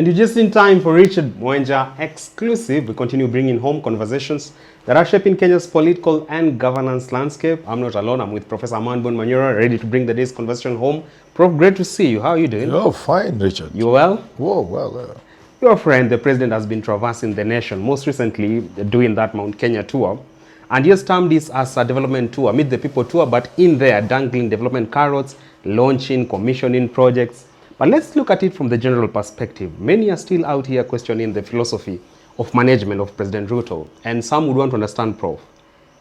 And you're just in time for Richard Mwenja Exclusive. We continue bringing home conversations that are shaping Kenya's political and governance landscape. I'm not alone. I'm with Professor Herman Manyora, ready to bring the day's conversation home. Prof, great to see you. How are you doing? Oh, fine, Richard. You well? Whoa, well. Your friend, the president, has been traversing the nation, most recently doing that Mount Kenya tour. And he has termed this as a development tour, Meet the People tour, but in there, dangling development carrots, launching, commissioning projects. But let's look at it from the general perspective. Many are still out here questioning the philosophy of management of President Ruto. And some would want to understand, Prof.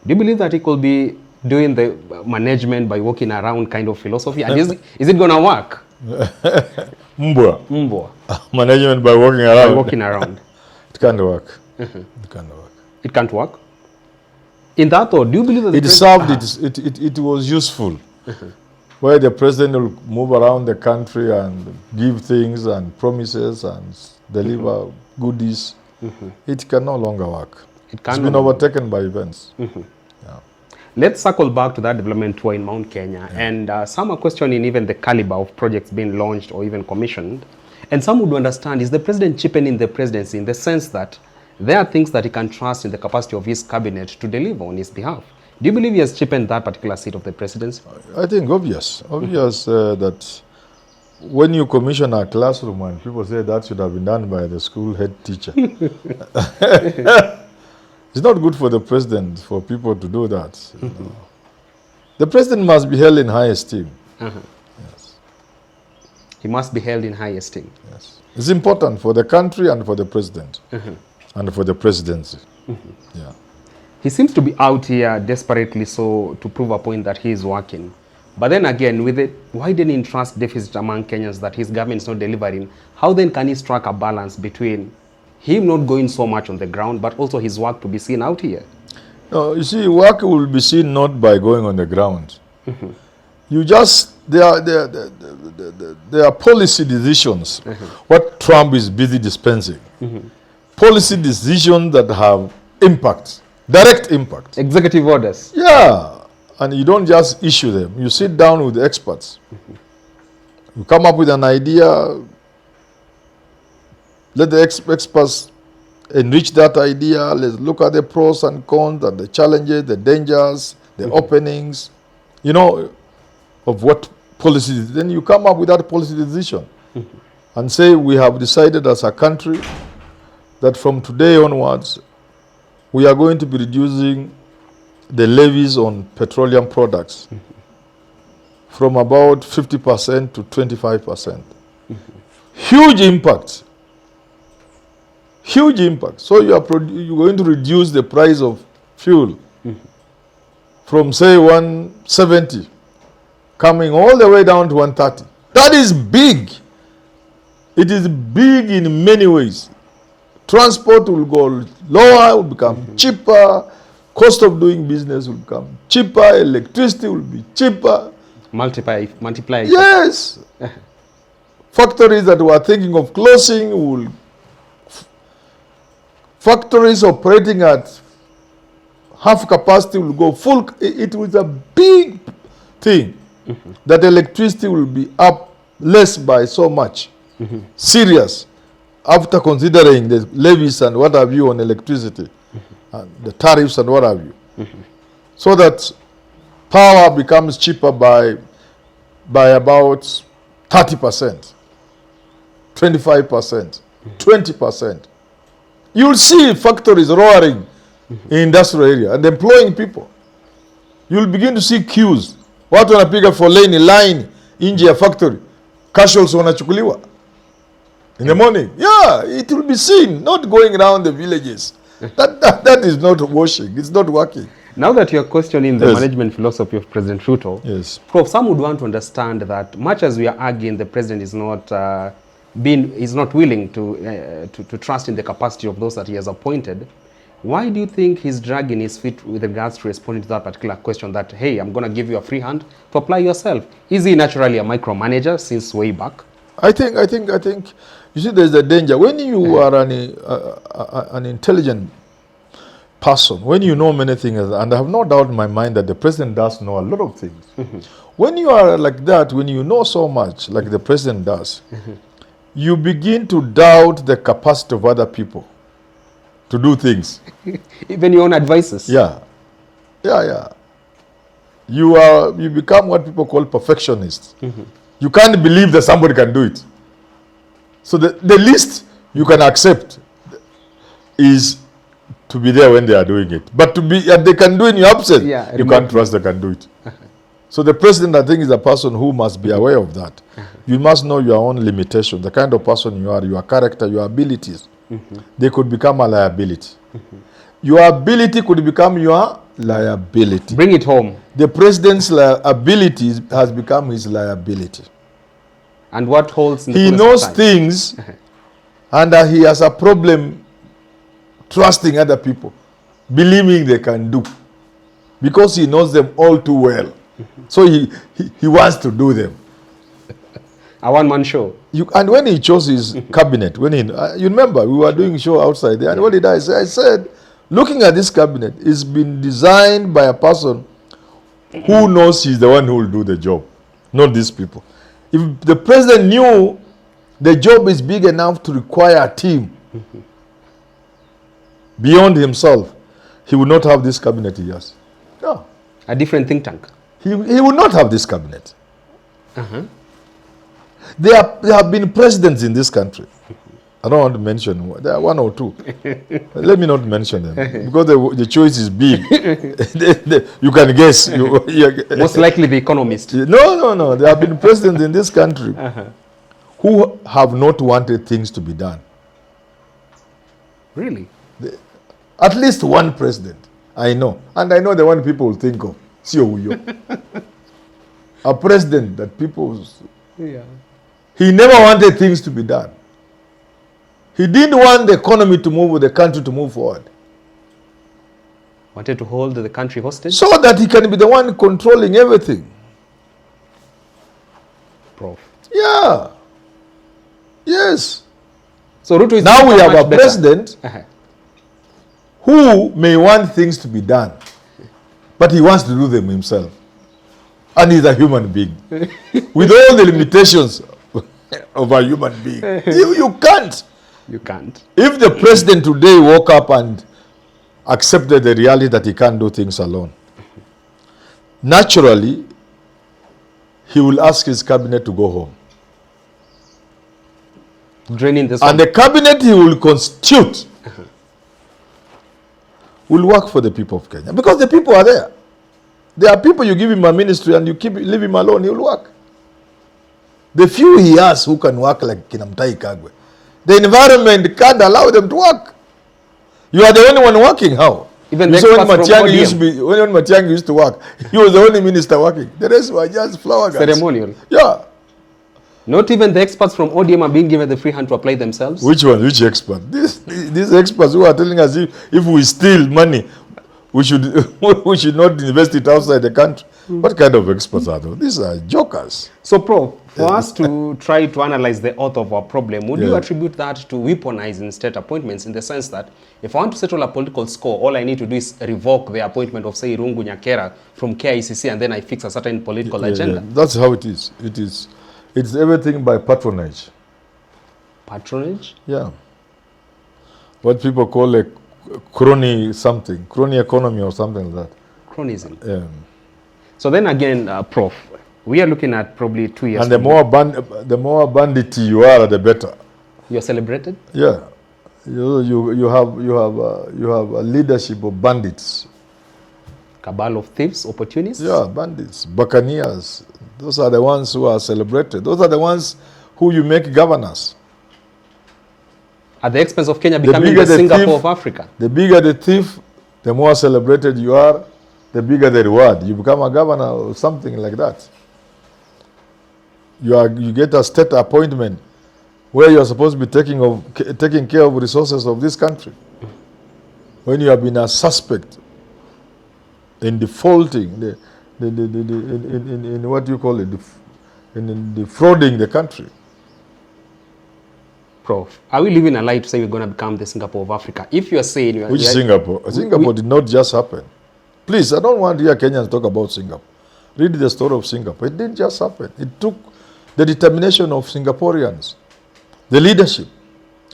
Do you believe that he could be doing the management by walking around kind of philosophy? And is it going to work? Mbwa. Management by walking around. By walking around. It can't work. It can't work. It can't work? In that thought, do you believe that it served, it was useful. Where the president will move around the country and give things and promises and deliver goodies. It can no longer work. It's been overtaken by events. Yeah. Let's circle back to that development tour in Mount Kenya. Yeah. And some are questioning even the caliber of projects being launched or even commissioned. And some would understand, is the president cheapening the presidency in the sense that there are things that he can trust in the capacity of his cabinet to deliver on his behalf? Do you believe he has cheapened that particular seat of the presidency? I think obvious that when you commission a classroom and people say that should have been done by the school head teacher. It's not good for the president for people to do that. You know. The president must be held in high esteem. Yes. He must be held in high esteem. Yes. It's important for the country and for the president and for the presidency. Yeah. He seems to be out here desperately so to prove a point that he is working. But then again, with the widening trust deficit among Kenyans that his government is not delivering, how then can he strike a balance between him not going so much on the ground, but also his work to be seen out here? No, you see, work will be seen not by going on the ground. You just, there are policy decisions, what Trump is busy dispensing. Policy decisions that have impact. Direct impact. Executive orders. Yeah. And you don't just issue them. You sit down with the experts. You come up with an idea. Let the experts enrich that idea. Let's look at the pros and cons and the challenges, the dangers, the openings, of what policy. Then you come up with that policy decision and say, we have decided as a country that from today onwards, we are going to be reducing the levies on petroleum products from about 50% to 25%. Huge impact. Huge impact. So you're going to reduce the price of fuel from, say, 170 coming all the way down to 130. That is big. It is big in many ways. Transport will go lower, will become cheaper. Cost of doing business will become cheaper. Electricity will be cheaper. Multiply. Yes. Factories that were thinking of closing will. Factories operating at half capacity will go full. It was a big thing that electricity will be up less by so much. Serious. After considering the levies and what have you on electricity, and the tariffs and what have you, so that power becomes cheaper by about 30%, 25%, 20%. You'll see factories roaring in industrial area and employing people. You'll begin to see queues. Watu wanapiga foleni line nje ya factory. Casuals wanachukuliwa. In the morning, yeah, it will be seen, not going around the villages. That is not washing. It's not working. Now that you're questioning the management philosophy of President Ruto, Prof, some would want to understand that much as we are arguing the president is not willing to trust in the capacity of those that he has appointed, why do you think he's dragging his feet with regards to responding to that particular question that, hey, I'm going to give you a free hand to apply yourself? Is he naturally a micromanager since way back? I think, you see, there's a danger. When you are an intelligent person, when you know many things, and I have no doubt in my mind that the president does know a lot of things. When you are like that, when you know so much, like the president does, you begin to doubt the capacity of other people to do things. Even your own advices. Yeah. You become what people call perfectionists. You can't believe that somebody can do it. So the least you can accept is to be there when they are doing it. But to be they can do in your absence, you can't trust they can do it. So the president, I think, is a person who must be aware of that. You must know your own limitations, the kind of person you are, your character, your abilities. They could become a liability. Your ability could become your liability. Bring it home. The president's ability has become his liability. And what holds in the He knows things and he has a problem trusting other people, believing they can do, because he knows them all too well. So he wants to do them. A one-man show. And when he chose his cabinet, when you remember, we were doing a show outside there, and what did I say? I said, looking at this cabinet, it's been designed by a person who knows he's the one who will do the job, not these people. If the president knew the job is big enough to require a team beyond himself, he would not have this cabinet he has. No. A different think tank. He would not have this cabinet. There have been presidents in this country. I don't want to mention, there are one or two. Let me not mention them, because the choice is big. You can guess. Most likely the economist. No. There have been presidents in this country who have not wanted things to be done. Really? At least one president, I know. And I know the one people will think of. A president that people... He never wanted things to be done. He didn't want the economy to move, or the country to move forward. Wanted to hold the country hostage? So that he can be the one controlling everything. Prof. Yeah. Yes. So Ruto is now we have a better. president who may want things to be done, but he wants to do them himself. And he's a human being. With all the limitations of a human being. You can't. You can't. If the president today woke up and accepted the reality that he can't do things alone, naturally, he will ask his cabinet to go home. Draining the And the cabinet he will constitute will work for the people of Kenya. Because the people are there. There are people, you give him a ministry and you leave him alone, he will work. The few he has who can work like Kinamtai Kagwe, the environment can't allow them to work. You are the only one working. How? Even the experts from ODM. When Matiang'i used to work, he was the only minister working. The rest were just flower girls. Ceremonial. Yeah. Not even the experts from ODM are being given the free hand to apply themselves. Which one? Which expert? These experts who are telling us if we steal money, we should not invest it outside the country. What kind of experts are those? These are jokers. So, Prof, for us to try to analyze the author of our problem, would you attribute that to weaponizing state appointments, in the sense that if I want to settle a political score, all I need to do is revoke the appointment of, say, Irungu Nyakera from KICC, and then I fix a certain political agenda? That's how it is. It's everything by patronage. Patronage? Yeah. What people call a crony economy or something like that. Cronyism. Yeah. So then again, Prof, we are looking at probably 2 years. And the more bandity you are, the better. You're celebrated? Yeah. You have a leadership of bandits. Cabal of thieves, opportunists? Yeah, bandits, buccaneers. Those are the ones who are celebrated. Those are the ones who you make governors. At the expense of Kenya becoming the Singapore of Africa. The bigger the thief, the more celebrated you are, the bigger the reward. You become a governor or something like that. You get a state appointment where you are supposed to be taking care of resources of this country. When you have been a suspect in defaulting, in what you call it, in defrauding the country. Prof, are we living a lie to say we're going to become the Singapore of Africa? If you are saying... Which Singapore? Singapore did not just happen. Please, I don't want to hear Kenyans talk about Singapore. Read the story of Singapore. It didn't just happen. It took the determination of Singaporeans the leadership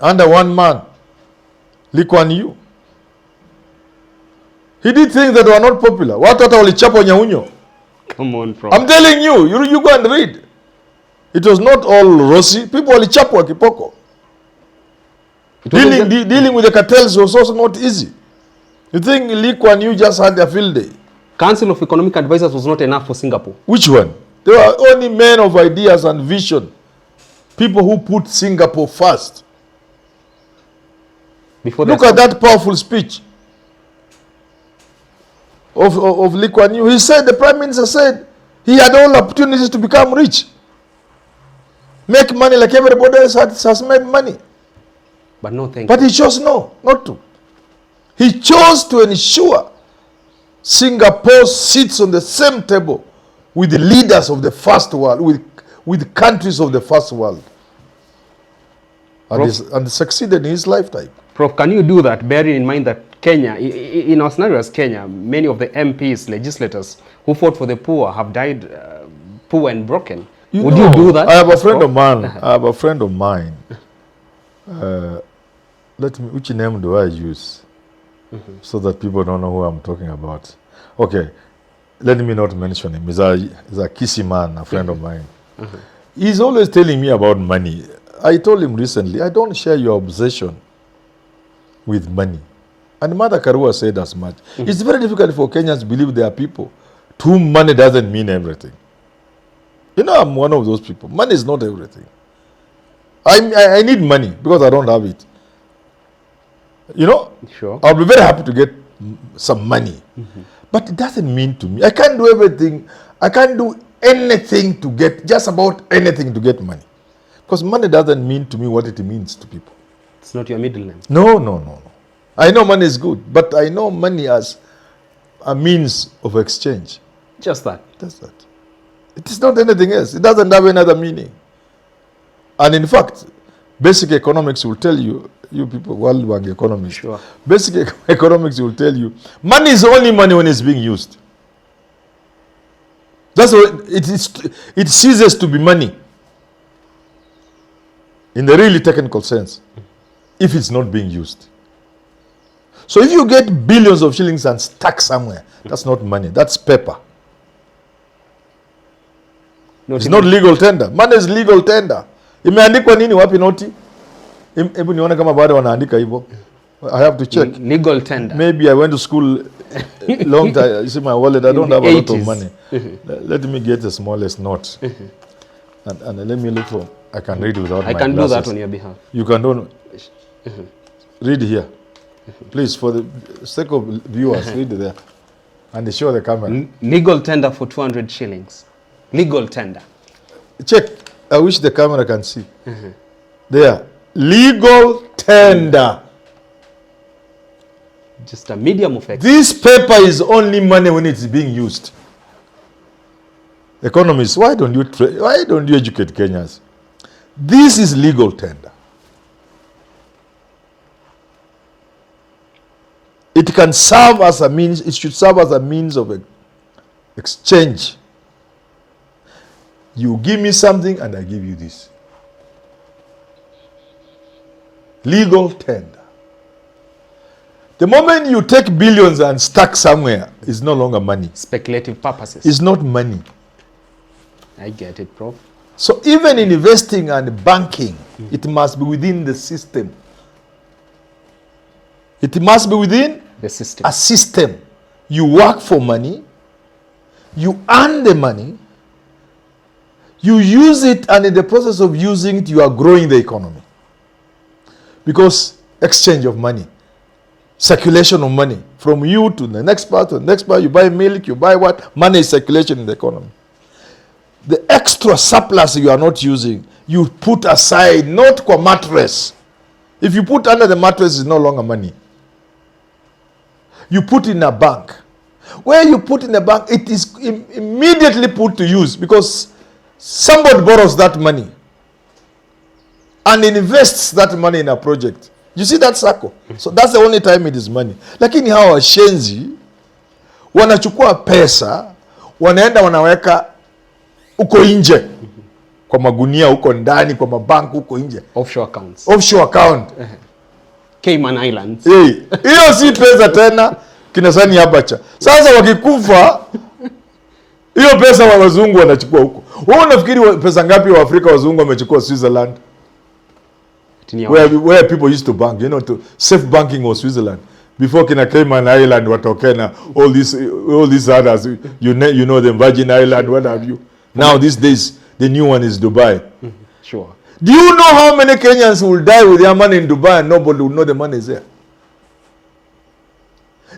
under one man, Lee Kuan Yew. He did things that were not popular. What walichapa Nyaunyo? Come on, Prof. I'm telling you, you go and read. It was not all rosy. People walichapwa kipoko. Dealing with the cartels was also not easy. You think Lee Kuan Yew just had a field day? Council of Economic Advisors was not enough for Singapore. Which one? They were only men of ideas and vision. People who put Singapore first. Look at that powerful speech of Lee Kuan Yew. He said, the Prime Minister said, he had all opportunities to become rich. Make money like everybody else has made money. But no, thank you. But he chose not to. He chose to ensure Singapore sits on the same table with the leaders of the first world, with countries of the first world. And succeeded in his lifetime. Prof, can you do that, bearing in mind that Kenya, in our scenario as Kenya, many of the MPs, legislators who fought for the poor have died poor and broken? Would you do that? I have a friend of mine. Which name do I use? So that people don't know who I'm talking about. Okay, let me not mention him. He's a kissy man, a friend of mine. He's always telling me about money. I told him recently, I don't share your obsession with money. And Mother Karua said as much. It's very difficult for Kenyans to believe there are people to whom money doesn't mean everything. You know, I'm one of those people. Money is not everything. I need money because I don't have it. You know, sure. I'll be very happy to get some money. But it doesn't mean to me. I can't do everything. I can't do anything to get, just about anything to get money. Because money doesn't mean to me what it means to people. It's not your middle name. No. I know money is good, but I know money as a means of exchange. Just that. That's that. It is not anything else. It doesn't have any other meaning. And in fact, basic economics will tell you, you people, World Bank economists, sure. Basic economics will tell you, money is only money when it's being used. That's what it ceases to be money in the really technical sense if it's not being used. So if you get billions of shillings and stuck somewhere, that's not money, that's paper. It's not legal tender. Money is legal tender. Imeandikwa nini wapi noti? Hebu nione kama bado wanaandika hivyo. I have to check. Legal tender. Maybe I went to school long time. You see my wallet, I don't have a lot of money. Let me get the smallest note. And let me look for, I can read without my glasses. I can do that on your behalf. You can do. Read here. Please, for the sake of viewers, read there. And show the camera. Legal tender for 200 shillings. Legal tender. Check. I wish the camera can see. There. Legal tender. Just a medium of exchange. This paper is only money when it's being used. Economists, why don't you educate Kenyans? This is legal tender. It can serve as a means, it should serve as a means of exchange. You give me something and I give you this. Legal tender. The moment you take billions and stack somewhere, it's no longer money. Speculative purposes. It's not money. I get it, Prof. So even in investing and banking, it must be within the system. It must be within the system. A system. You work for money, you earn the money, you use it, and in the process of using it, you are growing the economy. Because exchange of money, circulation of money, from you to the next part, you buy milk, you buy what? Money is circulation in the economy. The extra surplus you are not using, you put aside, not for mattress. If you put under the mattress, it's no longer money. You put in a bank. Where you put in a bank, it is immediately put to use because somebody borrows that money and invests that money in a project. You see that circle? So that's the only time it is money. Lakini hawa washenzi wanachukua pesa, wanaenda wanaweka uko nje. kwa magunia huko ndani, kwa mabank huko nje. Offshore accounts. Offshore account. Cayman Islands. Hiyo si pesa tena, kina Sani Abacha. Sasa wakikufa, hiyo pesa wa wazungu wanachukua huko. Wewe unafikiri pesa ngapi wa Afrika wazungu wamechukua Switzerland? Where people used to bank, you know, to safe banking was Switzerland. Before kina Cayman Island watokena, all these others, you know the Virgin Island, what have you. Now these days, the new one is Dubai. Sure. Do you know how many Kenyans will die with their money in Dubai and nobody will know the money is there?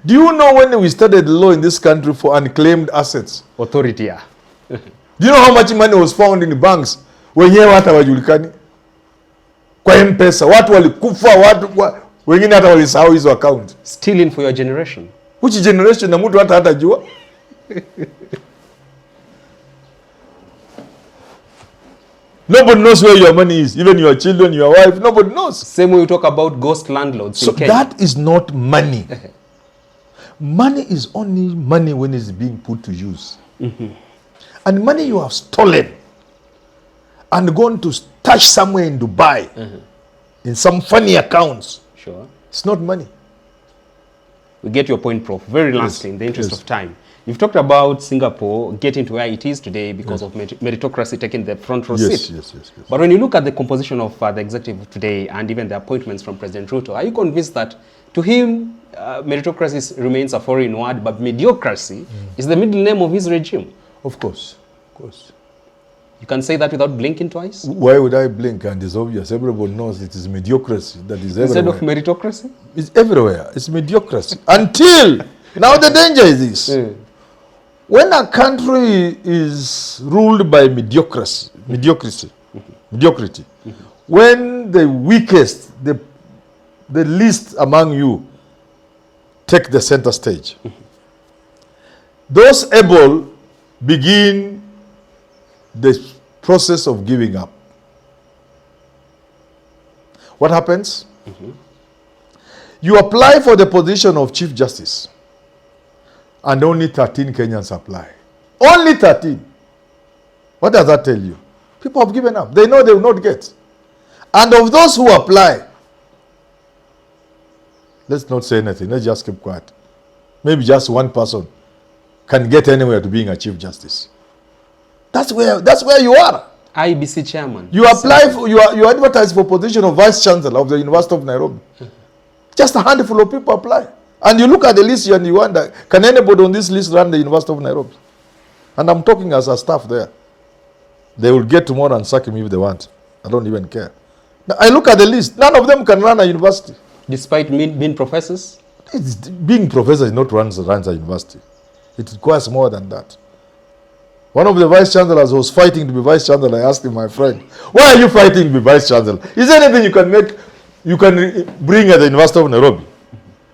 Do you know when we started the law in this country for unclaimed assets? Authority, yeah. Do you know how much money was found in the banks? Wenyewe hata wajulikani. Kwa M-Pesa, watu walikufa, wengine hata walisahau hizo account. Stealing for your generation. Which generation na mtu hata jua? Nobody knows where your money is. Even your children, your wife, nobody knows. Same way you talk about ghost landlords so in Kenya. That is not money. Money is only money when it's being put to use. And money you have stolen and gone to stash somewhere in Dubai in some funny accounts. Sure. It's not money. We get your point, Prof. Very lastly, in the interest of time. You've talked about Singapore getting to where it is today because of meritocracy taking the front row seat. Yes. But when you look at the composition of the executive today and even the appointments from President Ruto, are you convinced that to him, meritocracy remains a foreign word, but mediocrity is the middle name of his regime? Of course. You can say that without blinking twice? Why would I blink? And it's obvious. Everybody knows it is mediocrity that is everywhere. Instead of meritocracy? It's everywhere. It's mediocrity. Until, now the danger is this. When a country is ruled by mediocrity, when the weakest, the least among you take the center stage, those able begin the process of giving up. What happens? You apply for the position of Chief Justice, and only 13 Kenyans apply. Only 13. What does that tell you? People have given up. They know they will not get. And of those who apply, let's not say anything. Let's just keep quiet. Maybe just one person can get anywhere to being a Chief Justice. That's where you are. IBC chairman. You apply for, you advertise for position of Vice Chancellor of the University of Nairobi. Just a handful of people apply. And you look at the list and you wonder, can anybody on this list run the University of Nairobi? And I'm talking as a staff there. They will get tomorrow and sack him if they want. I don't even care. Now, I look at the list. None of them can run a university. Despite being professors? Being professor is not runs a university. It requires more than that. One of the vice chancellors was fighting to be vice chancellor. I asked him, my friend, why are you fighting to be vice chancellor? Is there anything you can bring at the University of Nairobi?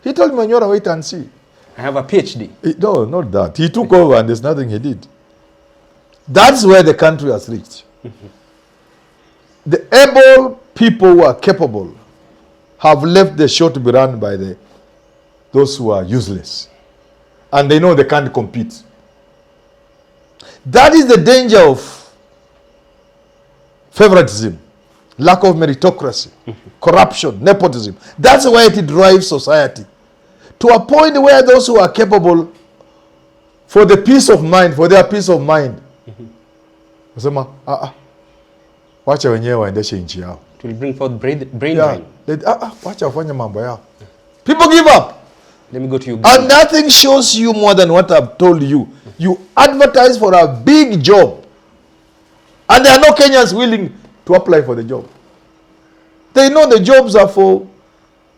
He told me, Manyora, wait and see. I have a PhD. No, not that. He took over and there's nothing he did. That's where the country has reached. The able people who are capable have left the show to be run by those who are useless. And they know they can't compete. That is the danger of favoritism, lack of meritocracy, corruption, nepotism. That's why it drives society. To a point where those who are capable for their peace of mind, wasema, wacha wenyewe waendeshe nchi yao. It will bring forth brain drain. Wacha wafanye mambo yao. People give up. Let me go to you. And nothing shows you more than what I've told you. You advertise for a big job. And there are no Kenyans willing to apply for the job. They know the jobs are for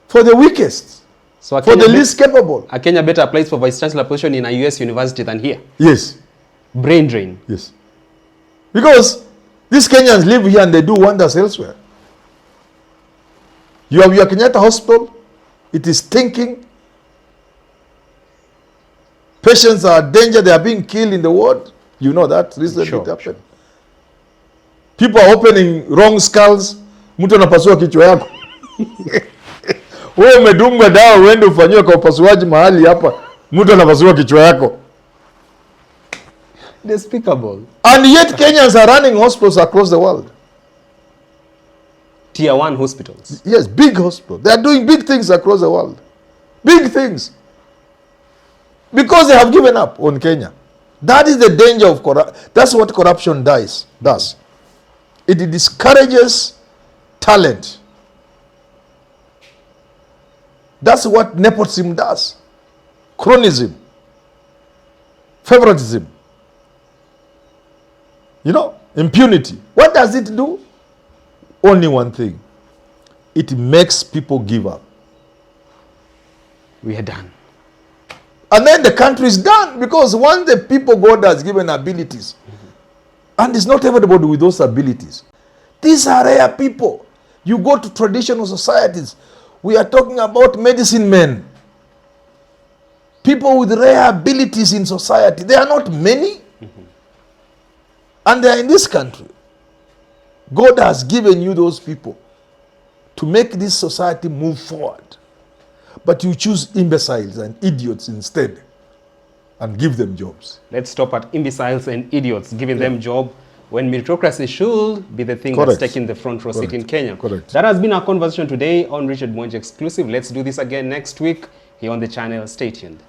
the weakest. So for the least capable. A Kenya better applies for vice chancellor position in a US university than here. Yes. Brain drain. Yes. Because these Kenyans live here and they do wonders elsewhere. You have your Kenyatta hospital. It is stinking. Patients are in danger. They are being killed in the ward. You know that recently it happened. Sure. People are opening wrong skulls. Mtu anapasua kichwa yako. Wewe umedunga dawa uende ufanyiwe kwa upasuaji mahali hapa. Mtu anapasua kichwa yako. Despicable. And yet Kenyans are running hospitals across the world. Tier 1 hospitals. Yes, big hospitals. They are doing big things across the world. Big things. Because they have given up on Kenya. That is the danger of corruption. That's what corruption does. It discourages talent. That's what nepotism does. Cronyism. Favoritism. You know, impunity. What does it do? Only one thing. It makes people give up. We are done. And then the country is done, because once the people God has given abilities, and it's not everybody with those abilities. These are rare people. You go to traditional societies, we are talking about medicine men. People with rare abilities in society. They are not many. And they are in this country. God has given you those people to make this society move forward. But you choose imbeciles and idiots instead and give them jobs. Let's stop at imbeciles and idiots giving them job when meritocracy should be the thing Correct. that's taking the front row seat in Kenya. Correct. That has been our conversation today on Richard Mwanje Exclusive. Let's do this again next week here on the channel. Stay tuned.